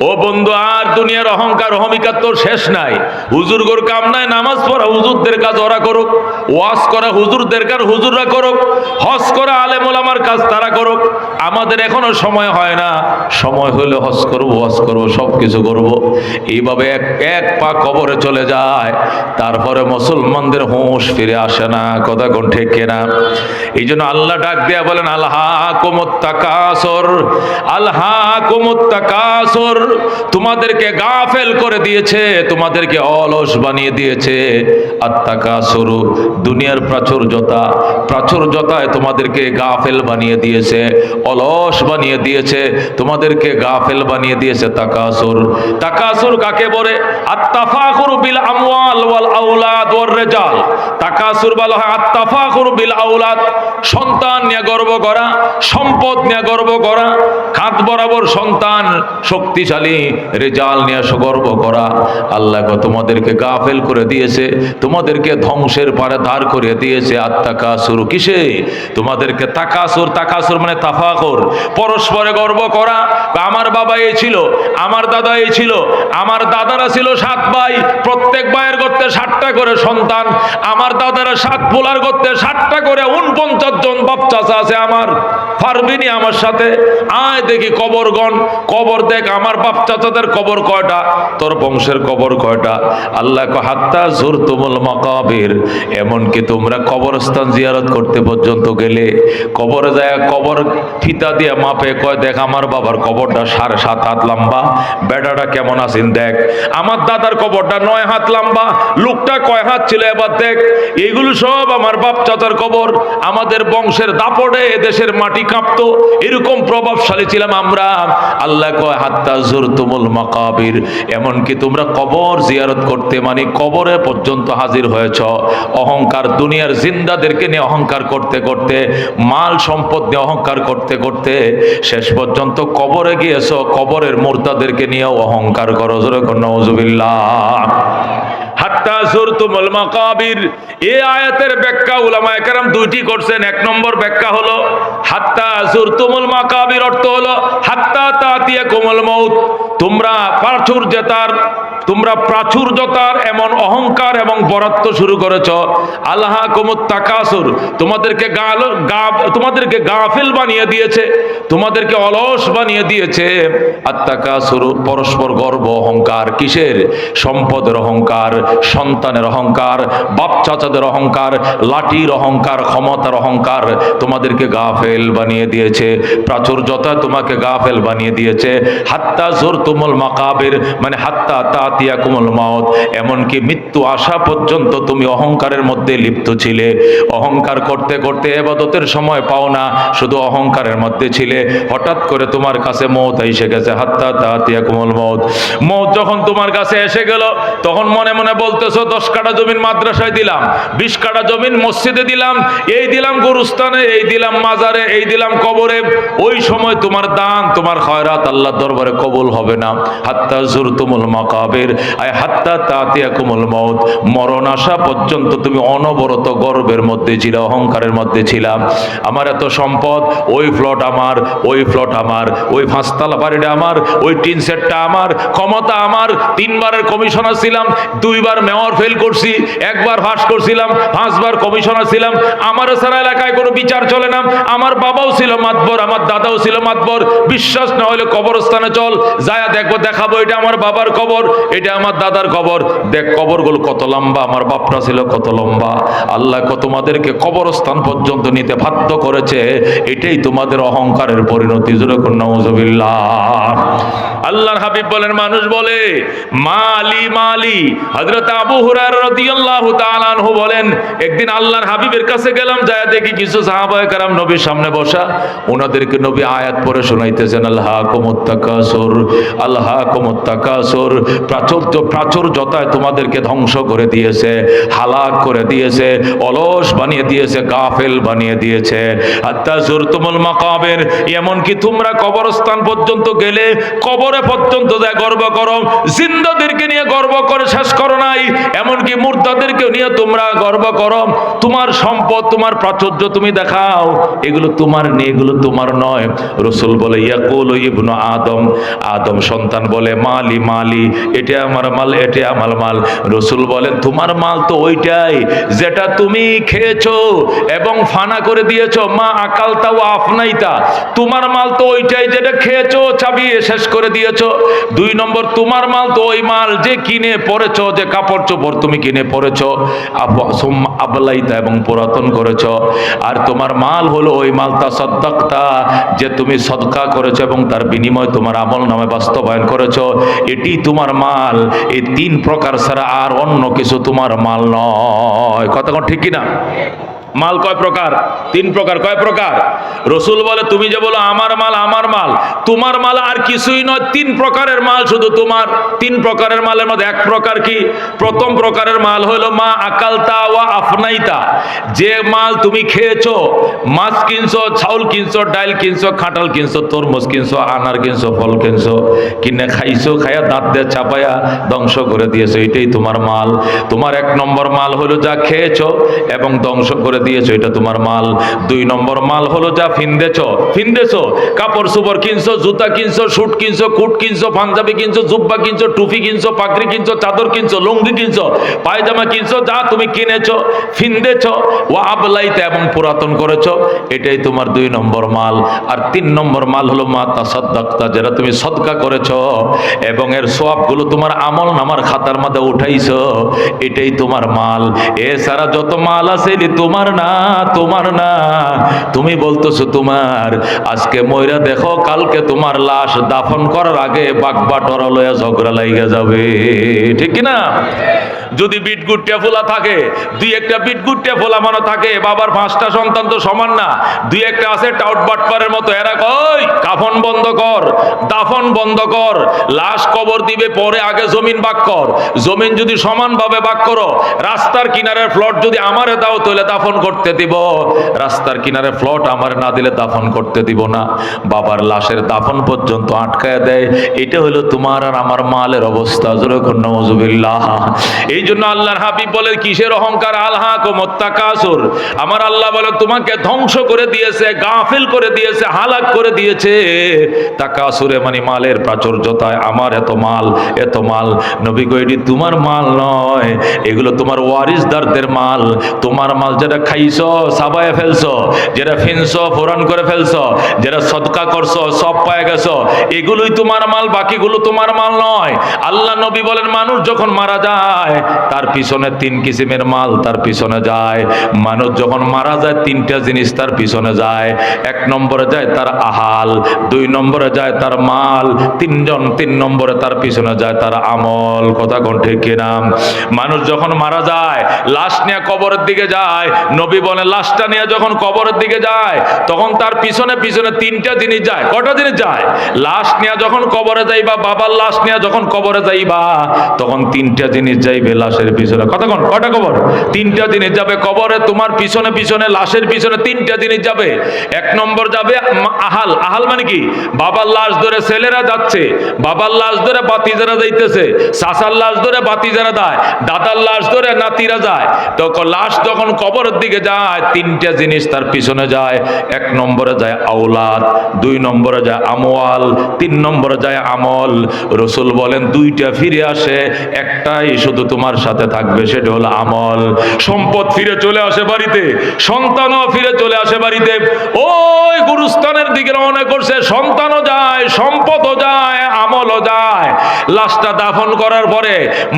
ও বন্ধু, আর দুনিয়ার অহংকার অহমিকার তোর শেষ নাই। হুজুরগোর কাম নাই, নামাজ পড়া হুজুরদের কাজ ওরা করুক, ওয়াজ করা হুজুরদের কাজ হুজুররা করুক, হজ করা আলেম ওলামার কাজ তারা করুক। আমাদের এখনো সময় হয় না, সময় হলে হজ করবো, ওয়াজ করবো, সব কিছু করবো। এইভাবে এক পা কবরে চলে যায়, তারপরে মুসলমানদের হুঁশ ফিরে আসে না। কথা কোন ঠিক কিনা? এই জন্য আল্লাহ ডাক দেয়া বলেন, আলহাকুমুত তাকাসুর, আলহাকুমুত তাকাসুর। তোমাদেরকে গাফেল করে দিয়েছে, তোমাদেরকে অলস বানিয়ে দিয়েছে। আত্তাকাসুর, দুনিয়ার প্রাচুর্যতা, প্রাচুর্যতায় তোমাদেরকে গাফেল বানিয়ে দিয়েছে, অলস বানিয়ে দিয়েছে, তোমাদেরকে গাফেল বানিয়ে দিয়েছে। তাকাসুর, তাকাসুর কাকে বলে? আত্তাফাখুর বিল আমওয়াল ওয়াল আওলাদ ওয়ার রিজাল। তাকাসুর বলা হয় আত্তাফাখুর বিল আওলাদ, সন্তান নিয়ে গর্ব করা, সম্পদ নিয়ে গর্ব করা, কাঁধ বরাবর সন্তান, শক্তিশালী রেজাল নিয়ে গর্ব করা। আল্লাহ তোমাদেরকে গাফেল করে দিয়েছে, তোমাদেরকে ধ্বংসের পারে দাঁড় করিয়ে দিয়েছে। আত্তাকাসুর কিসে? তোমাদেরকে তাকাসুর, তাকাসুর মানে তাফাখুর, পরস্পরে গর্ব করা। আমার বাবা এই ছিল, আমার দাদা এই ছিল, আমার দাদারা ছিল 7 ভাই, প্রত্যেক ভাইয়ের করতে 7টা করে সন্তান। আমার দাদারা 7 পোলার করতে 7টা করে 49 জন বাপ চাচা আছে। আমার পারবিনি আমার সাথে? আয় দেখি কবর গণ, কবর দেখ আমার বাপ চাচাদের কবর কয়টা, তোর বংশের কবর কয়টা। আল্লাহ কয় হাত্তা যুরতুমুল মাকাবির, এমনকি তোমরা কবরস্থান জিয়ারত করতে পর্যন্ত গেলে, কবরে যায় কবর ফিতা দিয়ে মাপে, কয় দেখ আমার বাবার কবরটা 7.5 হাত লম্বা, বেটাটা কেমন আছেন দেখ। আমার দাদার কবরটা 9 হাত লম্বা, লোকটা কয় হাত ছিল এবার দেখ। এগুলো সব আমার বাপ চাচার কবর। আমাদের বংশের দাপটে এদেশের মাটি কাঁপতো, এরকম প্রভাবশালী ছিলাম আমরা। আল্লাহ কয় হাত্তা যুরতুমুল মাকাবির, এমনকি তোমরা কবর জিয়ারত করতে মানে কবরে পর্যন্ত হাজির হয়েছ। অহংকার, দুনিয়ার জিন্দাদেরকে নিয়ে অহংকার করতে করতে, মাল সম্পদ নিয়ে অহংকার করতে করতে শেষ পর্যন্ত কবরে গিয়েছ, কবরের মুর্দাদেরকে নিয়েও অহংকার করো। জোরে কর নাউযুবিল্লাহ। হাত্তা যুরতুমুল মাকাবির, এই আয়াতের ব্যাখ্যা উলামায়ে কেরাম 2টি করছেন। 1 নম্বর ব্যাখ্যা হলো হাত্তা যুরতুমুল মাকাবির অর্থ হলো হাত্তা তাতিয়াকুমুল মাউত, তোমরা প্রাচুর্যতার এমন অহংকার এবং বরাত্ব শুরু করেছ। আলহাকুমুত তাকাসুর, তোমাদেরকে গাফিল বানিয়ে দিয়েছে, তোমাদেরকে অলস বানিয়ে দিয়েছে। আত্তাকাসুর পরস্পর গর্ব, অহংকার কিসের? সম্পদের অহংকার, সন্তানের অহংকার, বাপ চাচাদের অহংকার, লাঠির অহংকার, ক্ষমতার অহংকার তোমাদেরকে গাফেল বানিয়ে দিয়েছে। প্রাচুর্যতা তোমাকে গাফেল বানিয়ে দিয়েছে। হাত্তা যুরতুমুল মাকাবির মানে হাত্তা তাতিয়াকুমুল মাউত, এমনকি মৃত্যু আসা পর্যন্ত তুমি অহংকারের মধ্যে লিপ্ত ছিলে। অহংকার করতে করতে ইবাদতের সময় পাও না, শুধু অহংকারের মধ্যে ছিলে। হঠাৎ করে তোমার কাছে মওত এসে গেছে। হাত্তা তাতিয়াকুমুল মাউত, মওত যখন তোমার কাছে এসে গেল, তখন মনে মনে বলতেছো 10 কাঠা জমিন মাদ্রাসায় দিলাম, 20 কাঠা জমিন মসজিদে দিলাম, এই দিলাম গরুস্থানে, এই দিলাম মাজারে, এই দিলাম কবরে। ওই সময় তোমার দান, তোমার খয়রাত আল্লাহর দরবারে কবুল হবে না। হাত্তা যুরতুমুল মাকাবির আয় হাত্তা তাতিয়াকুমুল মাউত, মরণ আসা পর্যন্ত তুমি অনবরত গর্বের মধ্যে ছিলে, অহংকারের মধ্যে ছিলাম। আমার এত সম্পদ, ওই প্লট আমার, ওই প্লট আমার, ওই 5তলা বাড়িটা আমার, ওই টিন সেটটা আমার, ক্ষমতা আমার। 3 বারের কমিশনার ছিলাম, 2 বার মেয়র ফেল করছি, 1 বার পাস করছিলাম, 5 বার কমিশনার ছিলাম। আমার সারা এলাকায় কোনো বিচার চলে না। আমার বাবাও ছিল মাতবর, আমার দাদাও ছিল মাতবর। বিশ্বাস না হলে কবরস্থানে চল, যায়া দেখবো, দেখাবো এটা আমার বাবার কবর, এটা আমার দাদার কবর। দেখ কবরগুলো কত লম্বা, আমার বাপরা ছিল কত লম্বা। আল্লাহ তোমাদেরকে কবরস্থান পর্যন্ত নিতে বাধ্য করেছে, এটাই তোমাদের অহংকারের পরিণতি। জোরে কর নাউযুবিল্লাহ। আল্লাহর হাবিব বলেন, মানুষ বলে মালি মালি। হযরত আবু হুরায়রা রাদিয়াল্লাহু তাআলা আনহু বলেন, একদিন আল্লাহর হাবিবের কাছে গেলাম, যায় দেখি কিছু সাহাবায়ে কেরাম নবীর সামনে বসা। ওনাদেরকে নবী আয়াত পড়ে শোনাইতেছেন, আলহাকুমুত তাকাসুর, আলহাকুমুত তাকাসুর। প্রাচুর্যতায় তোমাদেরকে ধ্বংস করে দিয়েছে, হালাক করে দিয়েছে, অলস বানিয়ে দিয়েছে, গাফেল বানিয়ে দিয়েছে। হাত্তা জুরতুমুল মাকাবির, এমনকি তোমরা কবরস্থান পর্যন্ত গেলে কবরে পর্যন্ত যায় গর্ব করো, জিন্দাদেরকে নিয়ে গর্ব করে শেষ করো নাই, এমনকি মুর্দাদেরকে নিয়ে তোমরা গর্ব করো। তোমার সম্পদ, তোমার প্রাচুর্য তুমি দেখাও, এগুলো তোমার নেই, এগুলো তোমার নয়। রাসূল বলে ইয়াকুল ইবনু আদম, আদম সন্তান বলে মালি মালি, এটা আমার মাল, এটা আমার মাল। রাসূল বলেন তোমার মাল তো ওইটাই যেটা তুমি খেয়েছো এবং ফানা করে দিয়েছো, মা আকালতা ও আফনাইতা, তোমার মাল তো ওইটাই যেটা খেয়েছো চাবিয়ে শেষ করে দিয়েছো। 2 নম্বর, তোমার মাল তো ওই মাল যে কিনে পরেছো, যে কাপড় চোপড় তুমি কিনে পরেছো, আবলাইতা এবং পুরাতন করেছো। আর তোমার মাল হলো ওই মাল তাসাদ্দাকতা, যে তুমি সদকা করেছো এবং তার বিনিময়ে তোমার আমল নামে বাস্তবায়ন করেছো, এটি তোমার মাল। এই 3 প্রকার ছাড়া আর অন্য কিছু তোমার মাল নয়। কথা কোন ঠিক কিনা? মাল কয় প্রকার? 3 প্রকার। কয় প্রকার? রাসূল বলে তুমি যে বলো আমার মাল, আমার মাল, তোমার মাল আর কিছুই নয়, 3 প্রকারের মাল শুধু তোমার। 3 প্রকারের মালের মধ্যে 1 প্রকার কি? প্রথম প্রকারের মাল হলো মা আকালতা ওয়া আফনাইতা, যে মাল তুমি খেয়েছো, মাছ কিনছো, চাউল কিনছো, ডাল কিনছো, খাটাল কিনছো, তরমুজ কিনছো, আনার কিনছো, ফল কিনছো, কিনে খাইছো, খাইয়া দাঁত দিয়ে চাপাইয়া ধ্বংস করে দিয়েছো, এটাই তোমার মাল। তোমার 1 নম্বর মাল হলো যা খেয়েছো এবং ধ্বংস করে দিয়েছো, এটা তোমার মাল। 2 নম্বর মাল হলো যা ফিন্দেছো, কাপড় চোপড় কিনছো, জুতা কিনছো, শুট কিনছো, কোট কিনছো, পাঞ্জাবি কিনছো, জুব্বা কিনছো, টুপি কিনছো, পাগড়ি কিনছো, চাদর কিনছো, লুঙ্গি কিনছো, পায়জামা কিনছো, যা তুমি কিনেছো, ফিন্দেছো, ওয়া আবলাইতা এবং পুরাতন করেছো, এটাই তোমার 2 নম্বর মাল। আর 3 নম্বর মাল হলো মা তাসাদ্দাকতা, যেটা তুমি সদকা করেছো এবং এর সওয়াবগুলো তোমার আমল নামার খাতার মধ্যে উঠাইছো, এটাই তোমার মাল। এছাড়া যত মাল আছে তোমার না, তোমার না। তুমি বলতেছো তোমার, আজকে ময়রা দেখো, কালকে তোমার লাশ দাফন করার আগে বাগবাটরা লয়া ঝগড়া লাইগা যাবে, ঠিক কি না? যদি বিটগুট্টিয়া ফোলা থাকে, 2-1টা বিটগুট্টিয়া ফোলা মানে থাকে, বাবার 5টা সন্তান তো সমান না, 2-1টা আছে টাউট বাটপারের মতো, এরা কই কাফন বন্ধ কর, দাফন বন্ধ কর, লাশ কবর দিবে পরে, আগে জমিন ভাগ কর। জমিন যদি সমানভাবে ভাগ করো, রাস্তার কিনারের প্লট যদি আমারে দাও তাহলে দাফন করতে দিব, রাস্তার কিনারে প্লট আমার না দিলে দাফন করতে দিব না। বাবার লাশের দাফন পর্যন্ত আটকায় দেয়। এটা হলো তোমার আর আমার মালের অবস্থা। জোরে কোন নাউজুবিল্লাহ। এই জন্য আল্লাহর হাবিব বলে কিসের অহংকার? আলহাকুমুত তাকাসুর। আমার আল্লাহ বলে তোমাকে ধ্বংস করে দিয়েছে, গাফিল করে দিয়েছে, হালাক করে দিয়েছে। তাকাসুরে মানে মালের প্রাচুর্যতায়, আমার এত মাল, এত মাল। নবী কই এটি তোমার মাল নয়, এগুলো তোমার ওয়ারিসদারদের মাল। তোমার মাল যেটা খাইছো, সাবায়ে ফেলছো, যেটা ফিনছো, ফোরান করে ফেলছো, যেটা সদকা করছো, সব পায়ে গেছো, এগুলোই তোমার মাল, বাকিগুলো তোমার মাল নয়। আল্লাহ নবী বলেন মানুষ যখন মারা যায় তার পিছনে 3 কিসিমের মাল তার পিছনে যায়। মানুষ যখন মারা যায় 3টা জিনিস তার পিছনে যায়। 1 নম্বরে যায় তার আহাল, 2 নম্বরে যায় তার মাল, 3 নম্বরে তার পিছনে যায় তার আমল। কথা কোন ঠিক কিনা? মানুষ যখন মারা যায়, লাশ নিয়ে কবরের দিকে যায়, নবী বলে লাশটা নিয়ে যখন কবরের দিকে যায় তখন তার পিছনে পিছনে 3টা জিনিস যায়। কটা জিনিস যায়? লাশ নিয়ে যখন কবরে যাইবা, বাবার লাশ নিয়ে যখন কবরে যাইবা তখন 3টা জিনিস যাইবে লাশের পিছনে। কথা কোন? কটা কবর? 3টা জিনিস যাবে কবরে, তোমার পিছনে পিছনে, লাশের পিছনে 3টা জিনিস যাবে। 1 নম্বর যাবে আহাল। আহাল মানে কি? বাবার লাশ ধরে ছেলেরা যাচ্ছে, বাবার লাশ ধরে বাতিজারা যাইতেছে, চাচার লাশ ধরে বাতিজারা যায়, দাদার লাশ ধরে নাতিরা যায়। তখন লাশ যখন কবরের দিকে যায় 3টা জিনিস তার পিছনে যায়। 1 নম্বরে যায় আওলাদ, 2 নম্বরে যায় আমওয়াল, 3 নম্বরে যায় আমল। রাসূল বলেন 2টা ফিরে আসে, একটাই শুধু তোমার সাথে থাকবে, সেটা হলো আমল। সম্পদ ফিরে চলে আসে বাড়িতে, সন্তানও ফিরে চলে আসে বাড়িতে। ওই গুরুস্থানের দিকে রওনা করছে, সন্তানও যায়, সম্পদও যায়, আমলও যায়। লাশটা দাফন করার পরে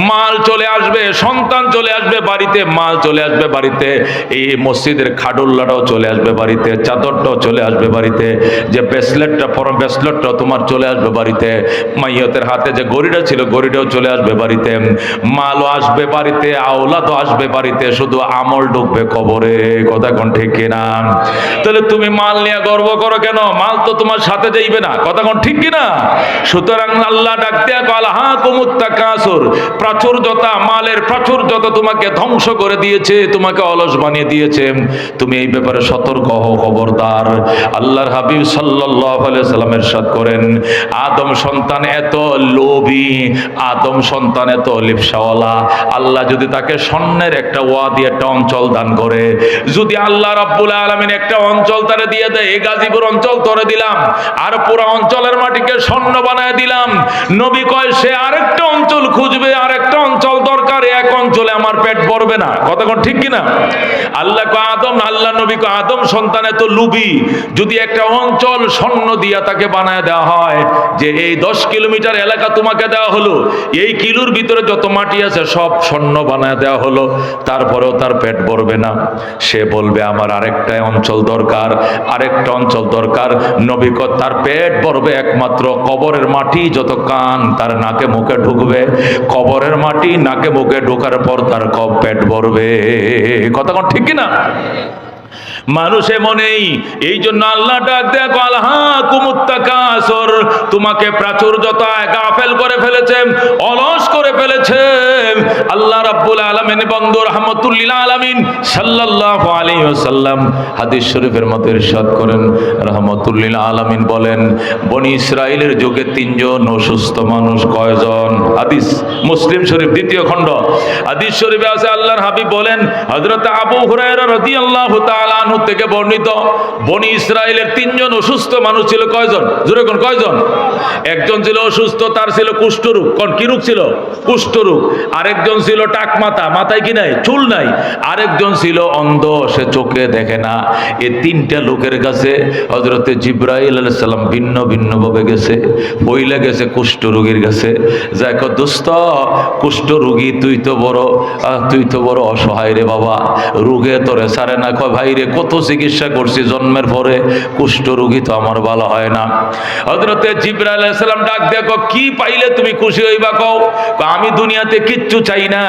মাল চলে আসবে, সন্তান চলে আসবে বাড়িতে, মাল চলে আসবে বাড়িতে। এই মসজিদের খাডুল্লাটাও চলে আসবে বাড়িতে, চাদরটাও চলে আসবে বাড়িতে, যে ব্রেসলেটটাও তোমার চলে আসবে বাড়িতে, মাইয়তের হাতে যে গড়িটা ছিল গড়িটাও চলে আসবে বাড়িতে, মালও আসবে বাড়িতে, আওলাদও আসবে বাড়িতে, শুধু আমল ঢুকবে কবরে। কথা কোন ঠিক কিনা? তাহলে তুমি মাল নিয়ে গর্ব করো কেন? মাল তো তোমার সাথে যাইবে না। কথা কোন ঠিক কিনা? সুতরাং আল্লাহ ডাক দেয়া আলহাকুমুত তাকাসুর, প্রাচুর্যতা, মালের প্রাচুর্যতা তোমাকে ধ্বংস করে দিয়েছে, তোমাকে অলস বানিয়ে দিয়েছে। তুমি এই ব্যাপারে সতর্ক হও, খবরদার। আল্লাহর হাবিব সাল্লাল্লাহু আলাইহি সাল্লাম ইরশাদ করেন, আদম সন্তান এত লোভী, আদম সন্তান এত লিপসাওয়ালা, আল্লাহ যদি তাকে স্বর্ণের একটা ওয়াদি, একটা অঞ্চল দান করে, যদি আল্লাহ রাব্বুল আলামিন একটা অঞ্চল তারে দিয়ে দেয়, এই গাজীপুর অঞ্চল তোরে দিলাম, আর পুরো অঞ্চলের মাটিকে স্বর্ণ বানায় দিলাম, নবী কয় সে আরেকটা অঞ্চল খুঁজবে, আরেকটা অঞ্চল দরকার, এক অঞ্চলে আমার পেট ভরবে না। কথা কোন ঠিক কিনা? আল্লাহ কয় আদম, আল্লাহ নবী কয় আদম সন্তান এত লুবি, যদি একটা অঞ্চল স্বর্ণ দিয়া তাকে বানায় দেওয়া হয়, যে এই 10 কিলোমিটার এলাকা তোমাকে দেওয়া হলো, এই কিলোর ভিতরে যত মাটি আছে সব স্বর্ণ বানায় দেওয়া হলো, তারপরেও তার পেট ভরবে না। সে বলবে আমার আরেকটা অঞ্চল দরকার, আরেকটা অঞ্চল দরকার। নবী কয় তার পেট ভরবে একমাত্র কবরের মাটি, যত কান তার নাকে মুখে ঢুকবে, কবরের মাটি নাকে মুখে ঢোকার পর তার পেট ভরবে। কথা কোন ঠিক কিনা? মানুষ এমনই, এই জন্য আল্লাহ ডাক দেয়া আলহাকুমুত তাকাসুর, তোমাকে প্রাচুর্যতায় গাফেল করে ফেলেছে, অলস করে ফেলেছে। আল্লাহ রাব্বুল আলামিন বন্ধু রাহমাতুল লিল আলামিন সাল্লাল্লাহু আলাইহি ওয়াসাল্লাম হাদিস শরীফের মধ্যে ইরশাদ করেন, রাহমাতুল লিল আলামিন বলেন, বনি ইসরাইলের যুগে 3 জন অসুস্থ মানুষ কয়জন? হাদিস মুসলিম শরীফ 2য় খণ্ড, হাদিস শরীফে আছে, আল্লাহর হাবিব বলেন, হযরত আবু হুরায়রা রাদিয়াল্লাহু তাআলা আনহু থেকে বর্ণিত, বনি ইসরাইলের 3 জন অসুস্থ মানুষ ছিল। কয়জন? জোরে কোন কয়জন? একজন ছিল অসুস্থ, তার ছিল কুষ্ঠরোগ। কোন কি রোগ ছিল? কুষ্ঠরোগ। আরেকজন ছিল টাক মাথা, মাথায় কি নাই? চুল নাই। আরেকজন ছিল অন্ধ, সে চোখে দেখে না। এই 3টা লোকের কাছে হযরতে জিবরাইল আলাইহিস সালাম ভিন্ন ভিন্ন ভাবে গেছে। পইলা গেছে কুষ্ঠরোগীর কাছে, যাই কয় দোস্ত, কুষ্ঠরোগী তুই তো বড় অসহায় রে বাবা, রোগে তোরে সারে না। কয় ভাই রে, কত চিকিৎসা করছি জন্মের পরে, কুষ্ঠরোগী তো আমার ভালো হয় না। হযরতে জিবরাইল আলাইহিস সালাম ডাক দেখো, কি পাইলে তুমি খুশি হইবা? কও। আমি দুনিয়াতে কিচ্ছু চাই না,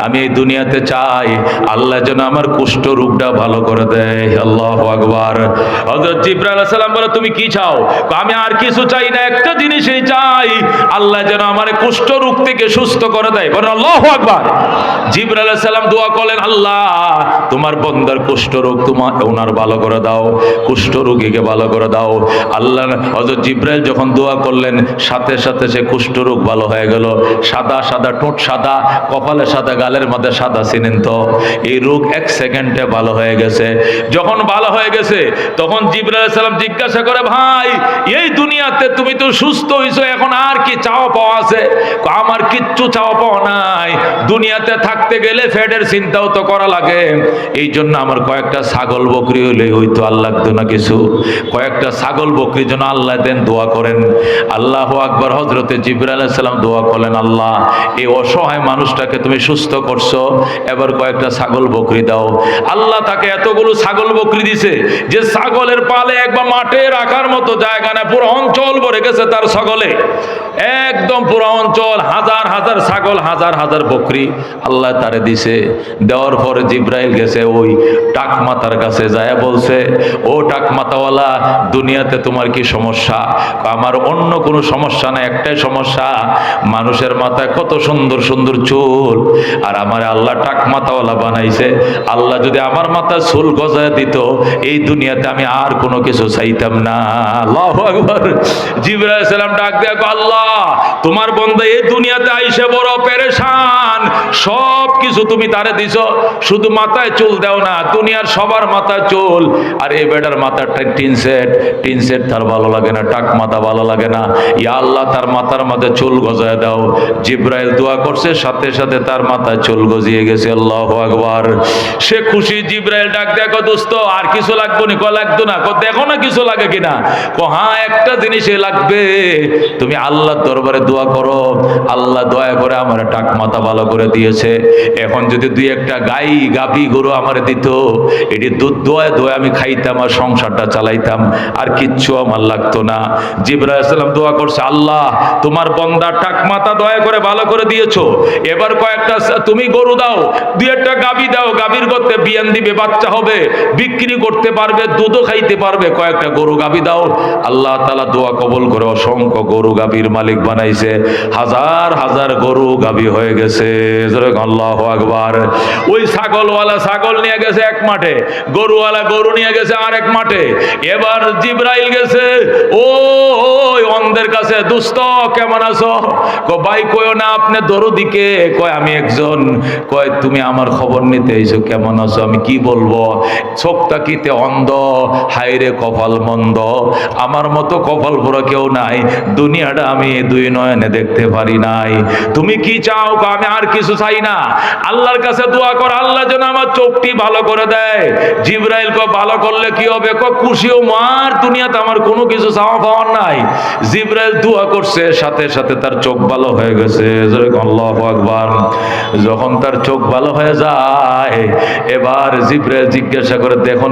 আমি এই দুনিয়াতে চাই আল্লাহ যেন আমার কুষ্ঠ রোগটা ভালো করে দেয়। আল্লাহু আকবার। হযরত জিবরাইল আলাইহিস সালাম বলে, তুমি কি চাও? আমি আর কিছু চাই না, একটা জিনিসই চাই, আল্লাহ যেন আমার কুষ্ঠ রোগ থেকে সুস্থ করে দেয়। বলেন আল্লাহু আকবার। জিবরাইল আলাইহিস সালাম দোয়া করলেন, আল্লাহ তোমার বান্দার কুষ্ঠ রোগ তোমার ওনার ভালো করে দাও, কুষ্ঠ রোগীকে ভালো করে দাও। আল্লাহ হযরত জিবরাইল যখন দোয়া করলেন, সাথে সাথে সে কুষ্ঠ রোগ ভালো হয়ে গেল। সাদা সাদা ঠোঁট সাদা, কপালে সাদা, গালের মধ্যে সাদা, চিনেন তো? এই রোগ 1 সেকেন্ডে ভালো হয়ে গেছে। যখন ভালো হয়ে গেছে, তখন জিবরাইল আলাইহিস সালাম জিজ্ঞাসা করে, ভাই এই দুনিয়াতে তুমি তো সুস্থ হইছো, এখন আর কি চাওয়া পাওয়া আছে? আমার কিচ্ছু চাওয়া পাওয়া নাই, দুনিয়াতে থাকতে গেলে ফেডের চিন্তাও তো করা লাগে, এই জন্য আমার কয়েকটা ছাগল বকরি হইলে হইতো, আর লাগতো না কিছু। কয়েকটা ছাগল বকরি যেন আল্লাহ দেন, দোয়া করেন। আল্লাহু আকবার। হযরতে জিবরাইল আলাইহিস সালাম দোয়া করলেন, আল্লাহ এই অসহায় মানুষটাকে তুমি সুস্থ করছো, এবার কয়েকটা ছাগল বকরি দাও। আল্লাহ তাকে এতগুলো ছাগল বকরি দিছে যে ছাগলের পালে একবার মাঠে রাখার মতো জায়গা না, পুরো অঞ্চল ভরে গেছে তার ছাগলে, একদম পুরো অঞ্চল, হাজার হাজার ছাগল, হাজার হাজার বকরি আল্লাহ তারে দিছে। দেওয়ার পরে জিবরাইল গেছে ওই টাক মাতার কাছে, যায় বলছে, ও টাক মাতাওয়ালা, দুনিয়াতে তোমার কি সমস্যা? আমার অন্য কোনো সমস্যা না, একটাই সমস্যা, মানুষের মাথায় কত সুন্দর সুন্দর চুল, আর আমার আল্লাহ টাক মাতাওয়ালা বানাইছে, আল্লাহ যদি আমার মাথায় চুল গজায় দিত, এই দুনিয়াতে আমি আর কোনো কিছু চাইতাম না। আল্লাহু আকবার। জিবরাইল আলাইহিস সালাম ডাক দেয়া, আল্লাহ তোমার বান্দা এই দুনিয়াতে আইসে বড় পেরেশান, সব কিছু তুমি তারে দিছো, শুধু মাথায় চুল দাও না, দুনিয়ার সবার মাথায় চুল, আর এই বেটার মাথাটা টিন সেট তার ভালো লাগে না, টাক মাথা ভালো লাগে না, ইয়া আল্লাহ তার মাথার মধ্যে চুল গজায় দাও। জিবরাইল দোয়া করছে, সাথে সাথে তার মাথায় চুল গজিয়ে গেছে। আল্লাহু আকবার। সে খুশি। জিবরাইল ডাক দেখো, দোস্ত আর কিছু লাগবে না? লাগতো না। দেখো না কিছু লাগে কিনা? হ্যাঁ একটা জিনিসে লাগবে, তুমি আল্লাহর দরবারে দোয়া করো, আল্লাহ দয়া করে আমার টাক মাথা ভালো করে দিয়েছে, এখন যদি দুই একটা গাই গাভী গরু আমার দিত, এটি দুধ দোয়ায় দোয়া আমি খাইতাম আর সংসারটা চালাইতাম, আর কিচ্ছু আমার লাগতো না। জিবরাইল আলাইহিস সালাম দোয়া করছে, আল্লাহ তোমার বান্দা টাক মাথা দয়া করে ভালো করে দিয়েছো, এবার কয়েকটা তুমি গরু দাও, দুই একটা গাভী দাও, গাভীর গর্তে বিয়ান দিবে, বাচ্চা হবে, বিক্রি করতে পারবে, দুধও খাইতে পারবে, কয়েকটা গরু গাভী দাও। আল্লাহ তাআলা দোয়া কবুল করে অসংখ্য গরু গাভীর মালিক বানাইছে, হাজার হাজার গরু গাভী হয়ে গেছে। আল্লাহু আকবার। ওই ছাগলওয়ালা ছাগল নিয়ে গেছে এক মাঠে, গরুওয়ালা গরু নিয়ে গেছে আরেক মাঠে। এবার জিবরাইল গেছে ওই অন্ধের কাছে, দুস্থ কেমন আছো? ভাই কয়ও না আপনি দরদিকে, কয় আমি একজন, কয় তুমি আমার খবর নিতে এসো, কেমন আছো? আমি কি বলবো, চোখ তাকিতে অন্ধ, হায়রে কপাল মন্দ, আমার মতো কপাল পোড়া কেউ নাই, দুনিয়াটা আমি দুই নয়নে দেখতে পারি নাই। তুমি কি চাও? আমি আর কিছু চাই না, আল্লাহর কাছে দোয়া কর, আল্লাহ যেন আমার চোখটি ভালো করে দেয়। জিবরাইল কয় ভালো করলে কি হবে? কয় খুশিও মার, দুনিয়াতে আমার কোনো কিছু চাওয়া পাওয়ার নাই। জিবরাইল দোয়া করছে, সাথে সাথে তার চোখ ভালো হয়ে গেছে। আল্লাহু আকবার। যখন তার চোখ ভালো হয়ে যায়, এবার জিবরাইল জিজ্ঞাসা করে, দেখো